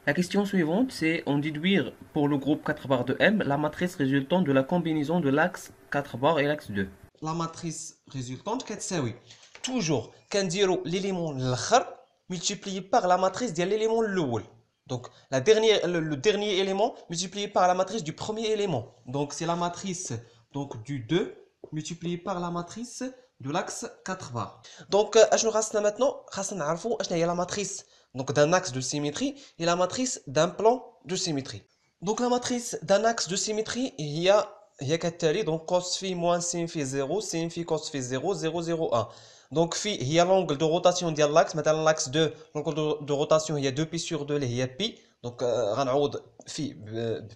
La question suivante, c'est on déduire pour le groupe 4 barres de M la matrice résultant de la combinaison de l'axe 4 barres et l'axe 2. La matrice résultante كتساوي toujours كنديروا l'élément الاخر multiplié par la matrice de l'élément الاول. Donc le dernier élément multiplié par la matrice du premier élément. Donc c'est la matrice donc du 2 multiplié par la matrice de l'axe 4 barres. Donc اشنو خاصنا maintenant خاصنا نعرفوا اشنا هي la matrice donc d'un axe de symétrie et la matrice d'un plan de symétrie. Donc la matrice d'un axe de symétrie هي كالتالي. donc cos phi moins sin phi 0 sin phi cos phi 0 0 0 1. donc phi هي l'angle de rotation ديال l'axe. مثلا l'axe 2 l'angle de rotation هي 2 pi sur 2 اللي هي pi. donc غنعوض phi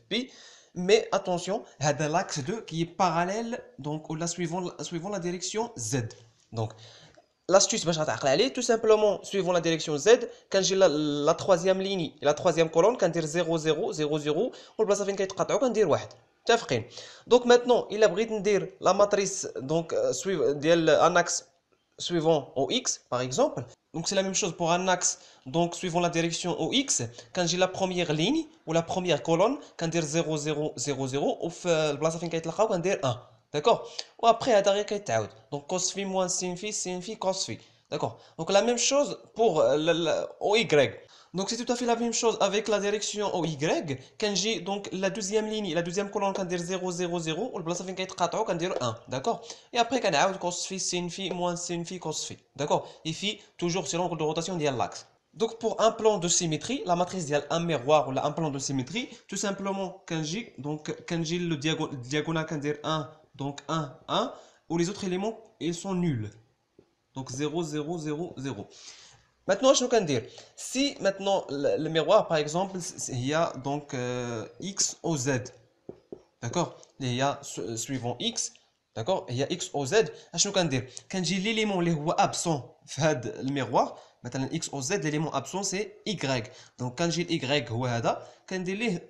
pi. mais attention هذا l'axe 2 qui est parallèle donc suivant la direction z. donc l'astuce باش غتعقل عليه tout simplement suivant la direction z كنجي la troisième ligne et la troisième colonne كندير 0 0 0 0 والبلاصه فين كيتقاطعوا كندير 1. متفقين؟ donc maintenant الا بغيت ندير la matrice donc ديال un axe suivant au x par exemple. Donc c'est la même chose pour un axe donc suivant la direction au x. Quand j'ai la première ligne ou la première colonne quand dire 0 0 0 0 وفي البلاصه فين كيتلاقاو كندير 1. D'accord. Ou après هذا غير كيتعاود. Donc cos phi moins sin phi cos phi. D'accord. Donc la même chose pour au y. Donc c'est tout à fait la même chose avec la direction au y. Quand j'ai donc la deuxième ligne, la deuxième colonne quand dire 0 0 0 والبلاصه فين كيتقاطعوا كندير 1. D'accord. Et après كنعاود cos phi sin phi moins sin phi cos phi. D'accord. Et phi toujours sur l'angle de rotation ديال l'axe. Donc pour un plan de symétrie, la matrice ديال un miroir ou un plan de symétrie, tout simplement quand j'ai le diagonale كندير 1 donc 1 1 ou les autres éléments ils sont nuls. Donc 0 0 0 0. Maintenant, je vais dire, si maintenant le miroir, par exemple, il y a donc x au z, d'accord? Il y a suivant x, d'accord? Il y a x au z. Je vais dire, quand j'ai l'élément qui est absent dans le miroir, maintenant x au z, l'élément absent c'est y. Donc quand j'ai y, quand j'ai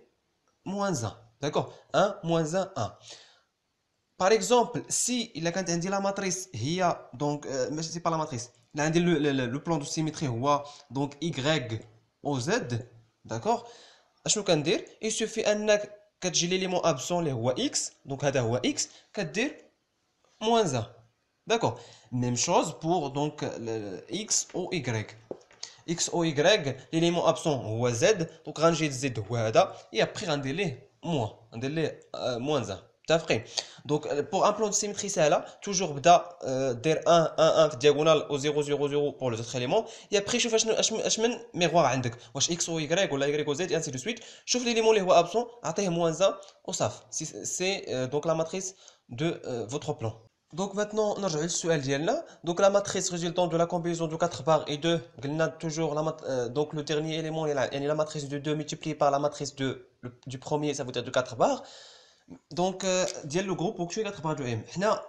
moins 1, d'accord? 1 moins 1 1. Par exemple, si il a quand on dit la matrice, il y a donc, mais c'est pas la matrice. Là, on dit le plan de symétrie, donc y au z, d'accord? Je peux dire, il suffit que j'ai l'élément absent, le x, donc هذا هو x, que dire moins 1. D'accord? Même chose pour donc le x au y. X au y, l'élément absent هو z, donc ranger z هو هذا, et après on dit moins, on dit moins 1. Donc pour un plan de symétrie c'est là toujours بدا دير 1 1 1 في diagonale au 0 0 0 pour les autres éléments et après شوف اش من miroir عندك واش x ou y ولا y ou z et ainsi de suite. شوف l'élément اللي هو absent اعطيه moins 1 وصافي. C'est donc la matrice de votre plan. Donc maintenant نرجع للسؤال ديالنا. Donc la matrice résultant de la combinaison de 4 barres et 2 قلنا toujours donc le dernier élément يعني la matrice de 2 multiplié par la matrice du premier ça veut dire de 4 barres. Donc ديال لو جروب وكشوي 4 بار دو ام حنا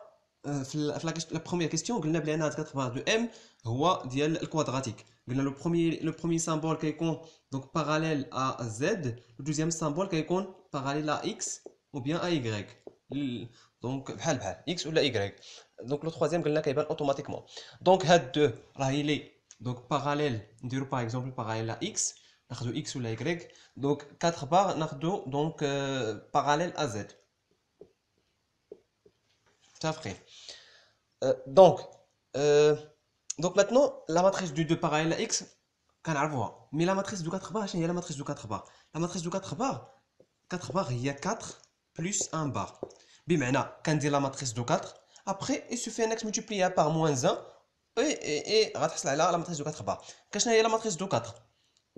في لا بروميير كيستيون قلنا بلي انا 4 بار دو ام هو ديال الكوادراتيك. قلنا لو بروميير سامبول كيكون دونك باراليل ا زد. لو دوزيام سامبول كيكون باراليل ا اكس او بيان ا اي. دونك بحال اكس ولا اي. دونك لو ترويزيام قلنا كيبان اوتوماتيكمون. دونك هاد دو راهي لي دونك باراليل نديرو باغ اكزومبل باراليل ا اكس ناخذ x ou la y. Donc 4 barres ناخذ donc parallèle à z. Ça fait. Donc donc maintenant la matrice du 2 parallèle à x كنعرفوها. Mais la matrice du 4 barres شنو هي la matrice du 4 barres? La matrice du 4 barres 4 barres il y a 4 plus 1 bar. بمعنى كندير la matrice de 4 après il suffit un axe multiplié par moins 1 et غتحصل على la matrice de 4 barres. كشنو هي la matrice de 4?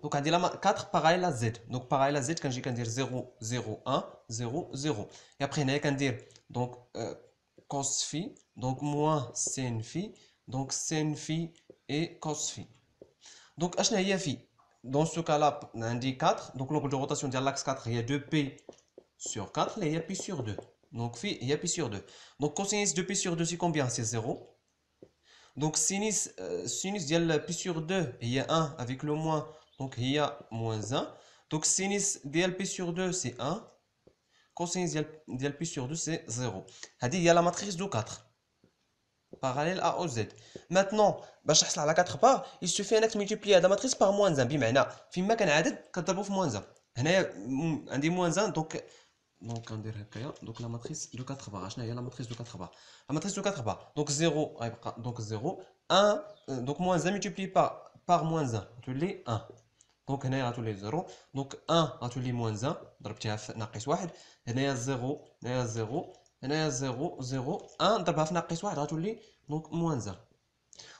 Donc, on dit 4 parallèle à z. Donc, parallèle à z, quand j'ai dire 0, 0, 1, 0, 0. Et après, on a dire donc, cos phi, donc moins sin phi, donc sin phi et cos phi. Donc, qu'est-ce qu'il y a phi? Dans ce cas-là, on dit 4. Donc, l'angle de rotation de l'axe 4, il y a 2p sur 4, il y a pi sur 2. Donc, phi, il y a pi sur 2. Donc, cosinus de pi sur 2, c'est combien? C'est 0. Donc, sinus de pi sur 2, il y a 1 avec le moins. Donc, il y a moins 1. Donc, sinus d'LP sur 2, c'est 1. Cosinus d'LP sur 2, c'est 0. Il y a la matrice de 4. parallèle à OZ. Maintenant, باش نحصل على 4 بار il suffit انك multiplier هذا matrice par moins 1 بمعنى فيما كان عدد كضربه في moins 1 هنايا عندي moins 1 دونك غندير هكايا دونك لا ماتريس دو 4 بار شنو هي لا ماتريس دو 4 بار لا ماتريس دو 4 بار دونك 0 غيبقى دونك 0 1 دونك moins 1 multiplié par moins 1 تولي 1 دونك هنايا غتولي 0 دونك 1 غتولي moins 1 ضربتيها في ناقص 1 هنايا 0 هنايا 0 هنايا 0 0 1 نضربها في ناقص 1 غتولي دونك moins 1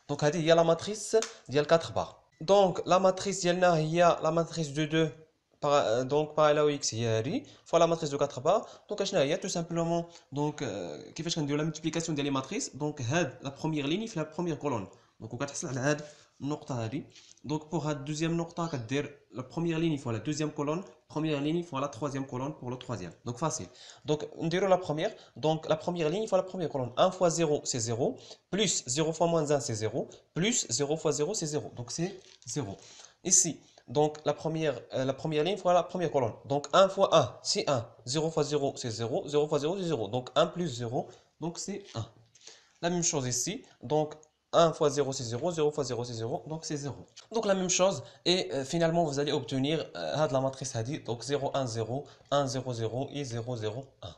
دونك هذه هي لا ماتريس ديال 4 بار دونك لا ماتريس ديالنا هي لا ماتريس دو 2 دونك باراليل او اكس هي هذه فوا لا ماتريس دو 4 بار دونك شنو هي تو سامبلومون دونك كيفاش كنديروا لا ملتيبليكاسيون ديال لي ماتريس دونك هاد لا بروميير ليني في لا بروميير كولون دونك وكتحصل على هاد النقطه هذه دونك بور هاد دوزيام نقطه كدير لا بروميير ليني فوا لا دوزيام كولون بروميير ليني فوا لا troisième colonne pour le troisième donc facile donc نديروا la première donc la première ligne fois la première colonne 1 fois 0 c'est 0 plus 0 fois moins 1 c'est 0 plus 0 fois 0 c'est 0 donc c'est 0 ici donc la première ligne fois la première colonne donc 1 fois 1 c'est 1 0 fois 0 c'est 0 0 fois 0 c'est 0 donc 1 plus 0 donc c'est 1 la même chose ici donc 1 fois 0 c'est 0, 0 fois 0 c'est 0, donc c'est 0. Donc la même chose et finalement vous allez obtenir la matrice Hadi, donc 0, 1, 0, 1, 0, 0 et 0, 0, 1.